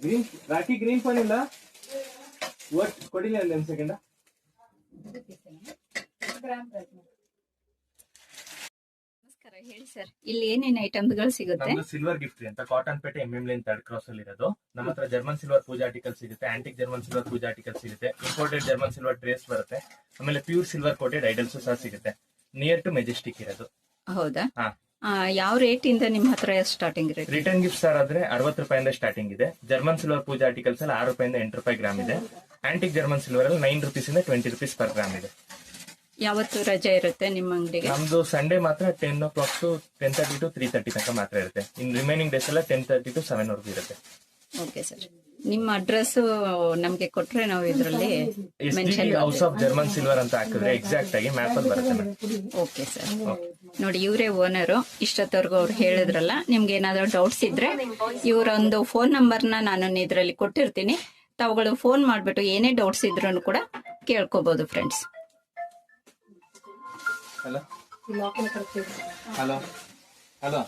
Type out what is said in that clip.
Green rakhi green phone ಇಲ್ಲ ಒಟ್ ಕೊಡಿಲ್ಲ ಅಲ್ಲಿ ಒಂದು ಸೆಕೆಂಡ್. ನಮಸ್ಕಾರ, ಹೇಳಿ ಸರ್, ಇಲ್ಲಿ ಏನೇನು ಐಟಮ್ಗಳು ಸಿಗುತ್ತೆ? ನಮ್ದು ಸಿಲ್ವರ್ ಗಿಫ್ಟ್ ಅಂತ ಕಾಟನ್ ಪೇಟೆ ಎಂ ಲೈನ್ 3rd ಕ್ರಾಸ್ ಅಲ್ಲಿ ಇರೋದು. ನಮ್ಮ ಹತ್ರ ಜರ್ಮನ್ ಸಿಲ್ವರ್ ಪೂಜಾ ಆರ್ಟಿಕಲ್ ಸಿಗುತ್ತೆ, ಆಂಟಿಕ್ ಜರ್ಮನ್ ಸಿಲ್ವರ್ ಪೂಜಾ ಆರ್ಟಿಕಲ್ ಸಿಗುತ್ತೆ, ಇಂಪೋರ್ಟೆಡ್ ಜರ್ಮನ್ ಸಿಲ್ವರ್ ಟ್ರೇಸ್ ಬರುತ್ತೆ, ಆಮೇಲೆ ಪ್ಯೂರ್ ಸಿಲ್ವರ್ ಕೋಟೆಡ್ ಐಡಲ್ಸ್ ಸಹ ಸಿಗುತ್ತೆ. ನಿಯರ್ ಟು ಮೆಜೆಸ್ಟಿಕ್ ಇರೋದು. ಹೌದಾ? ಹಾ. ಯಾವ ರೇಟ್ ಇಂದ ನಿಮ್ಮ ಹತ್ರ starting rate? Return gift sir ಆದ್ರೆ 60 ರೂಪಾಯಿಂದ ಸ್ಟಾರ್ಟಿಂಗ್ ಇದೆ. ಜರ್ಮನ್ ಸಿಲ್ವರ್ ಪೂಜಾ ಆರ್ಟಿಕಲ್ಸ್ ಅಲ್ಲಿ 6 ರೂಪಾಯಿಂದ 8 ರೂಪಾಯಿ ಗ್ರಾಮ್ ಇದೆ. ಆಂಟಿಕ್ ಜರ್ಮನ್ ಸಿಲ್ವರ್ ಅಲ್ಲಿ 9 ರೂಪೀಸ್ ಇಂದ 20 ರೂಪೀಸ್ ಪರ್ ಗ್ರಾಮ್ ಇದೆ. ಯಾವತ್ತು ರಜೆ ಇರುತ್ತೆ ನಿಮ್ಮ ಅಂಗಡಿಗೆ? ನಮ್ದು ಸಂಡೇ ಮಾತ್ರ 10 o'clock to 10:30 to 3:30 ತನಕ ಮಾತ್ರ ಇರುತ್ತೆ. ಇನ್ ರಿಮೈನಿಂಗ್ ಡೇಸ್ ಎಲ್ಲ 10:30 to 7 ವರೆಗೂ ಇರುತ್ತೆ. ಓಕೆ ಸರ್, ನಿಮ್ಮ ಅಡ್ರೆಸ್ ನಮ್ಗೆ ಕೊಟ್ರೆ ನಾವು ಇದರಲ್ಲಿ mention house of German silver ಅಂತ ಹಾಕಿದ್ರೆ ಎಕ್ಸಾಕ್ಟ್ ಆಗಿ ಮ್ಯಾಪ್ ಅಲ್ಲಿ ಬರುತ್ತೆ. ಓಕೆ ಸರ್, ನೋಡಿ ಇವರೇ ಓನರು. ಇಷ್ಟೊತ್ತವರೆಗೂ ಅವ್ರು ಹೇಳಿದ್ರಲ್ಲ, ನಿಮ್ಗೆ ಏನಾದ್ರು ಡೌಟ್ಸ್ ಇದ್ರೆ ಇವರೊಂದು ಫೋನ್ ನಂಬರ್ನ ನಾನು ಇದರಲ್ಲಿ ಕೊಟ್ಟಿರ್ತೀನಿ. ತಾವುಗಳು ಫೋನ್ ಮಾಡ್ಬಿಟ್ಟು ಏನೇ ಡೌಟ್ಸ್ ಇದ್ರೂ ಕೂಡ ಕೇಳ್ಕೋಬಹುದು ಫ್ರೆಂಡ್ಸ್. Hello hello hello